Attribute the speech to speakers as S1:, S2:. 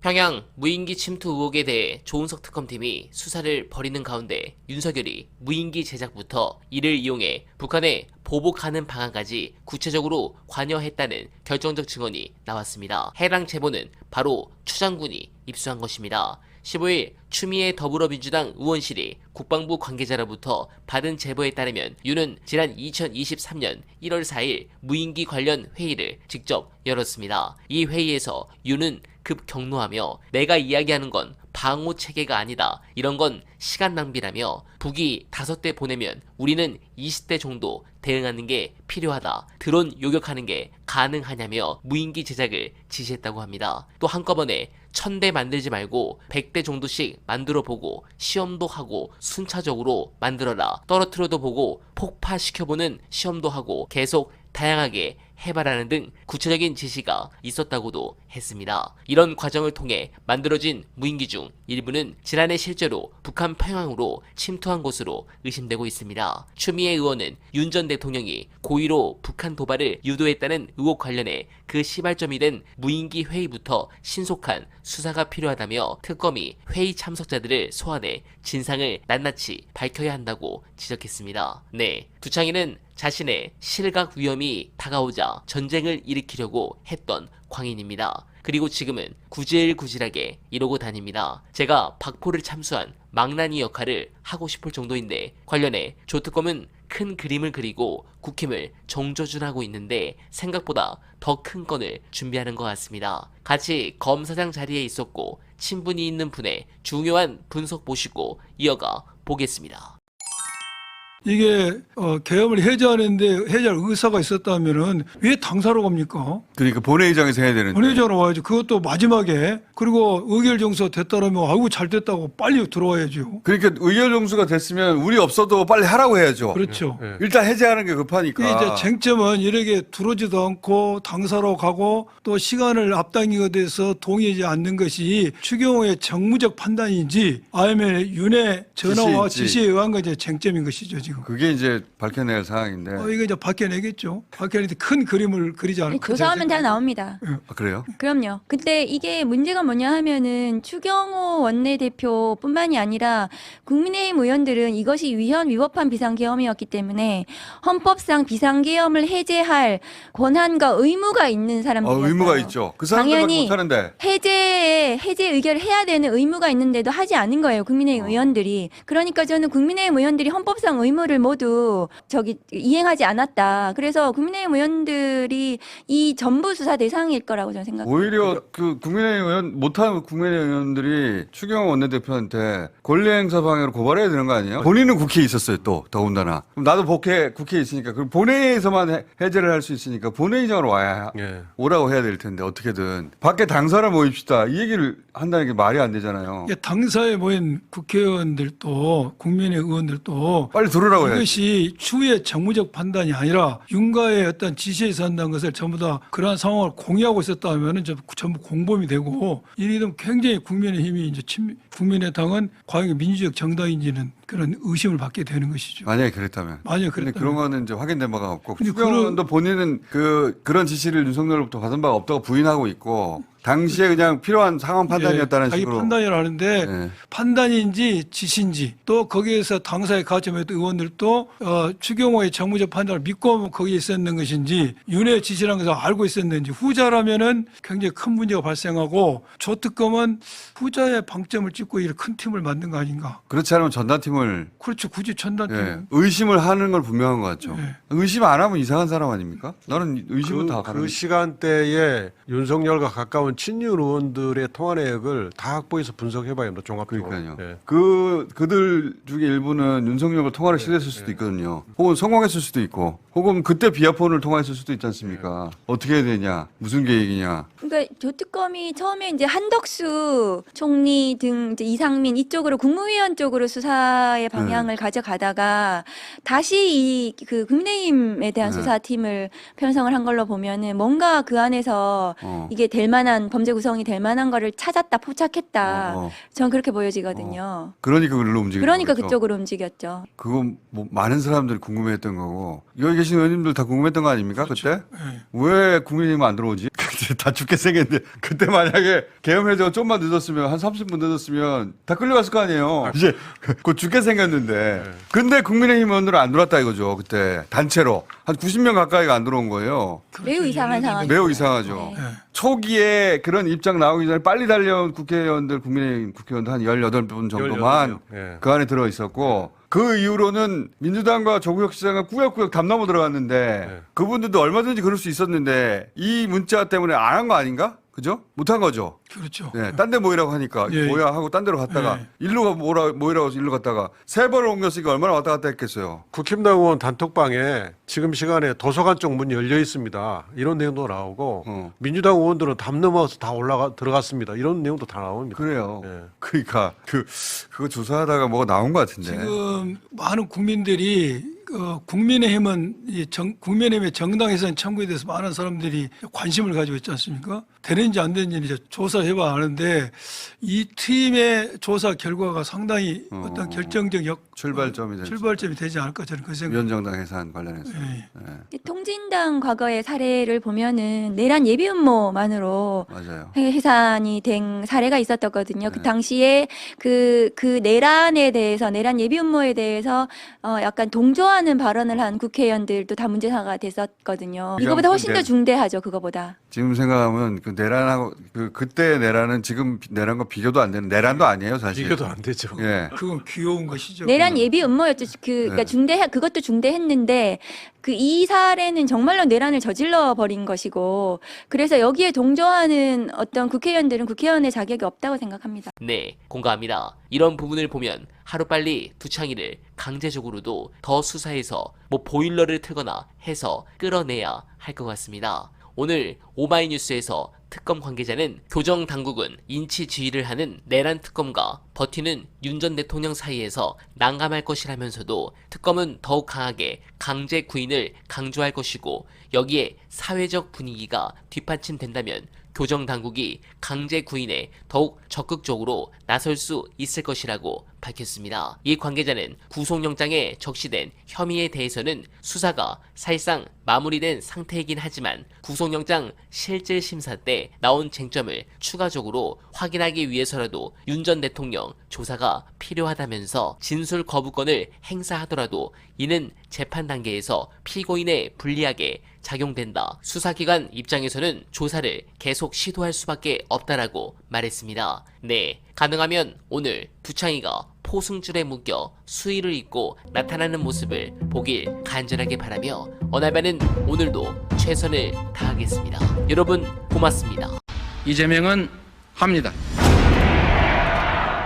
S1: 평양 무인기 침투 의혹에 대해 조은석 특검팀이 수사를 벌이는 가운데 윤석열이 무인기 제작부터 이를 이용해 북한에 보복하는 방안까지 구체적으로 관여했다는 결정적 증언이 나왔습니다. 해당 제보는 바로 추 장군이 입수한 것입니다. 15일 추미애 더불어민주당 의원실이 국방부 관계자로부터 받은 제보에 따르면 윤은 지난 2023년 1월 4일 무인기 관련 회의를 직접 열었습니다. 이 회의에서 윤은 급격노하며 내가 이야기하는 건 방호 체계가 아니다. 이런 건 시간 낭비라며 북이 5대 보내면 우리는 20대 정도 대응하는 게 필요하다. 드론 요격하는 게 가능하냐며 무인기 제작을 지시했다고 합니다. 또 한꺼번에 1000대 만들지 말고 100대 정도씩 만들어 보고 시험도 하고 순차적으로 만들어라. 떨어뜨려도 보고 폭파시켜보는 시험도 하고 계속 다양하게 해봐라는 등 구체적인 지시가 있었다고도 했습니다. 이런 과정을 통해 만들어진 무인기 중 일부는 지난해 실제로 북한 평양으로 침투한 것으로 의심되고 있습니다. 추미애 의원은 윤 전 대통령이 고의로 북한 도발을 유도했다는 의혹 관련해 그 시발점이 된 무인기 회의부터 신속한 수사가 필요하다며 특검이 회의 참석자들을 소환해 진상을 낱낱이 밝혀야 한다고 지적했습니다. 네, 두창인은 자신의 실각 위험이 다가오자 전쟁을 일으키려고 했던 광인입니다. 그리고 지금은 구질구질하게 이러고 다닙니다. 제가 박포를 참수한 망나니 역할을 하고 싶을 정도인데 관련해 조특검은 큰 그림을 그리고 국힘을 정조준하고 있는데 생각보다 더 큰 건을 준비하는 것 같습니다. 같이 검사장 자리에 있었고 친분이 있는 분의 중요한 분석 보시고 이어가 보겠습니다.
S2: 이게 계엄을 해제하는데 해제할 의사가 있었다면은 왜 당사로 갑니까?
S3: 그러니까 본회의장에서 해야 되는데.
S2: 본회의장으로 와야죠. 그것도 마지막에. 그리고 의결정서 됐다라면 아이고 잘 됐다고 빨리 들어와야죠.
S3: 그러니까 의결정수가 됐으면 우리 없어도 빨리 하라고 해야죠.
S2: 그렇죠.
S3: 일단 해제하는 게 급하니까.
S2: 이제 쟁점은 이렇게 들어오지도 않고 당사로 가고 또 시간을 앞당기게 돼서 동의하지 않는 것이 추경호의 정무적 판단인지 아니면 윤의 전화와 지시에 의한 것이 쟁점인 것이죠 지금.
S3: 그게 이제 밝혀낼 사항인데.
S2: 이거 이제 밝혀내겠죠. 밝혀내는데 큰 그림을 그리지 않을까.
S4: 조사하면 다 나옵니다.
S3: 아, 그래요?
S4: 그럼요. 근데 이게 문제가 뭐냐 하면은 추경호 원내대표뿐만이 아니라 국민의힘 의원들은 이것이 위헌위법한 비상계엄이었기 때문에 헌법상 비상계엄을 해제할 권한과 의무가 있는 사람들이었어요.
S3: 의무가 있죠. 그 사람들만
S4: 당연히
S3: 못하는데.
S4: 해제 의결을 해야 되는 의무가 있는데도 하지 않은 거예요. 국민의힘 의원들이. 그러니까 저는 국민의힘 의원들이 헌법상 의무를 모두 이행하지 않았다. 그래서 국민의힘 의원들이 이 전부 수사 대상일 거라고 저는 생각합니다.
S3: 오히려 그 국민의힘 의원 못하는 국민의힘 의원들이 추경호 원내대표한테 권리행사 방해로 고발해야 되는 거 아니에요? 본인은 국회에 있었어요. 또 더군다나. 그럼 나도 국회에 있으니까 그럼 본회의에서만 해제를 할 수 있으니까 본회의장으로 와야 오라고 해야 될 텐데 어떻게든 밖에 당사를 모입시다 이 얘기를 한다는 게 말이 안 되잖아요.
S2: 당사에 모인 국회의원들도 국민의 의원들도
S3: 빨리 들으라고 해야지.
S2: 이것이 추후의 정무적 판단이 아니라 윤가의 어떤 지시에서 한다는 것을 전부 다 그러한 상황을 공유하고 있었다면은 전부 공범이 되고 이래 되면 굉장히 국민의힘이 이제 국민의당은 과연 민주적 정당인지는 그런 의심을 받게 되는 것이죠.
S3: 만약에 그랬다면.
S2: 만약에
S3: 근데
S2: 그랬다면.
S3: 그런 거는 이제 확인된 바가 없고
S2: 근데
S3: 추경호도 본인은 그런 지시를 윤석열로부터 받은 바가 없다고 부인하고 있고 당시에 그냥 필요한 상황 판단이었다는
S2: 자기
S3: 식으로.
S2: 판단이라는데
S3: 네.
S2: 판단인지 지시인지 또 거기에서 당사에 가점했던 의원들도 추경호의 정무적 판단을 믿고 거기에 있었는 것인지 윤의 지시라는 것을 알고 있었는지 후자라면은 굉장히 큰 문제가 발생하고 조특검은 후자의 방점을 찍고 이렇게 큰 팀을 만든 거 아닌가.
S3: 그렇지 않으면 전담팀을
S2: 그렇죠. 굳이 전단팀.
S3: 의심을 하는 걸 분명한 것 같죠.
S2: 네.
S3: 의심 안 하면 이상한 사람 아닙니까? 나는 의심은 다 가능.
S5: 그 시간대에 윤석열과 가까운 친윤 의원들의 통화 내역을 다 확보해서 분석해봐야 합니다. 종합적으로.
S3: 그러니까요.
S5: 예.
S3: 그들 중에 일부는 윤석열과 통화를 시도했을 수도 있거든요. 혹은 성공했을 수도 있고, 혹은 그때 비아폰을 통화했을 수도 있지 않습니까? 어떻게 해야 되냐, 무슨 계획이냐.
S4: 그러니까 조특검이 처음에 이제 한덕수 총리 등 이제 이상민 이쪽으로 국무위원 쪽으로 수사 수사의 방향을 가져가다가 다시 그 국민의힘에 대한
S3: 네.
S4: 수사팀을 편성을 한 걸로 보면은 뭔가 그 안에서 이게 될 만한 범죄 구성이 될 만한 거를 찾았다, 포착했다. 전 그렇게 보여지거든요.
S3: 그러니까 그걸로 움직이는
S4: 그러니까
S3: 거죠.
S4: 그쪽으로 움직였죠.
S3: 그건 뭐 많은 사람들이 궁금해했던 거고 여기 계신 의원님들 다 궁금했던 거 아닙니까 그때?
S2: 네.
S3: 왜 국민의힘 안 들어오지? 그때 다 죽게 생겼는데 그때 만약에 계엄해제가 좀만 늦었으면 한 30분 늦었으면 다 끌려갔을 거 아니에요. 이제 곧 죽게 생겼는데 근데 국민의힘 의원들은 안 들어왔다 이거죠. 그때 단체로 한 90명 가까이가 안 들어온 거예요.
S4: 매우 이상한 상황.
S3: 매우 이상하죠.
S4: 네.
S3: 초기에 그런 입장 나오기 전에 빨리 달려온 국회의원들 국민의힘 국회의원들 한 18분 정도만
S5: 18명. 예.
S3: 그 안에 들어 있었고 그 이후로는 민주당과 조국혁 시장은 꾸역꾸역 담 넘어 들어갔는데
S5: 네.
S3: 그분들도 얼마든지 그럴 수 있었는데 이 문자 때문에 안 한 거 아닌가? 그죠? 못한 거죠.
S2: 그렇죠.
S3: 네, 딴 데 모이라고 하니까
S2: 예.
S3: 뭐야 하고 딴 데로 갔다가 일로 모이라고 해서 일로 갔다가 세 번을 옮겼으니까 얼마나 왔다 갔다 했겠어요.
S5: 국힘당 의원 단톡방에 지금 시간에 도서관 쪽 문이 열려 있습니다. 이런 내용도 나오고 민주당 의원들은 담 넘어서 다 들어갔습니다. 이런 내용도 다 나옵니다.
S3: 그래요.
S5: 예.
S3: 그러니까 그거 조사하다가 뭐가 나온 것 같은데.
S2: 지금 많은 국민들이 국민의힘은 국민의힘의 정당 해산 청구에 대해서 많은 사람들이 관심을 가지고 있지 않습니까? 되는지 안 되는지 이제 조사해봐 하는데 이 팀의 조사 결과가 상당히 어떤 결정적 출발점이 되지 않을까 저는 그 생각.
S3: 위원정당 해산 관련해서.
S4: 통진당 과거의 사례를 보면은 내란 예비 음모만으로
S3: 맞아요.
S4: 해산이 된 사례가 있었거든요. 그 당시에 그 내란에 대해서 내란 예비 음모에 대해서 약간 동조하는 발언을 한 국회의원들도 다 문제사가 됐었거든요. 이거보다 훨씬 더 중대하죠. 그거보다.
S3: 지금 생각하면 그 내란하고 그때 내란은 지금 내란과 비교도 안 되는 내란도 아니에요 사실.
S5: 비교도 안 되죠.
S3: 예.
S2: 그건 귀여운 것이죠.
S4: 내란 예비 음모였죠. 그러니까 그것도 중대했는데 이 사례는 정말로 내란을 저질러 버린 것이고 그래서 여기에 동조하는 어떤 국회의원들은 국회의원의 자격이 없다고 생각합니다.
S1: 네, 공감합니다. 이런 부분을 보면 하루빨리 두창이를 강제적으로도 더 수사해서 뭐 보일러를 틀거나 해서 끌어내야 할 것 같습니다. 오늘 오마이뉴스에서 특검 관계자는 교정 당국은 인치 지휘를 하는 내란 특검과 버티는 윤 전 대통령 사이에서 난감할 것이라면서도 특검은 더욱 강하게 강제 구인을 강조할 것이고 여기에 사회적 분위기가 뒷받침된다면 교정 당국이 강제 구인에 더욱 적극적으로 나설 수 있을 것이라고 밝혔습니다. 이 관계자는 구속영장에 적시된 혐의에 대해서는 수사가 사실상 마무리된 상태이긴 하지만 구속영장 실질 심사 때 나온 쟁점을 추가적으로 확인하기 위해서라도 윤 전 대통령 조사가 필요하다면서 진술 거부권을 행사하더라도 이는 재판 단계에서 피고인에 불리하게 작용된다. 수사기관 입장에서는 조사를 계속 시도할 수밖에 없다라고 말했습니다. 네, 가능하면 오늘 두창이가 포승줄에 묶여 수의를 입고 나타나는 모습을 보길 간절하게 바라며 언알바는 오늘도 최선을 다하겠습니다. 여러분 고맙습니다.
S6: 이재명은 합니다.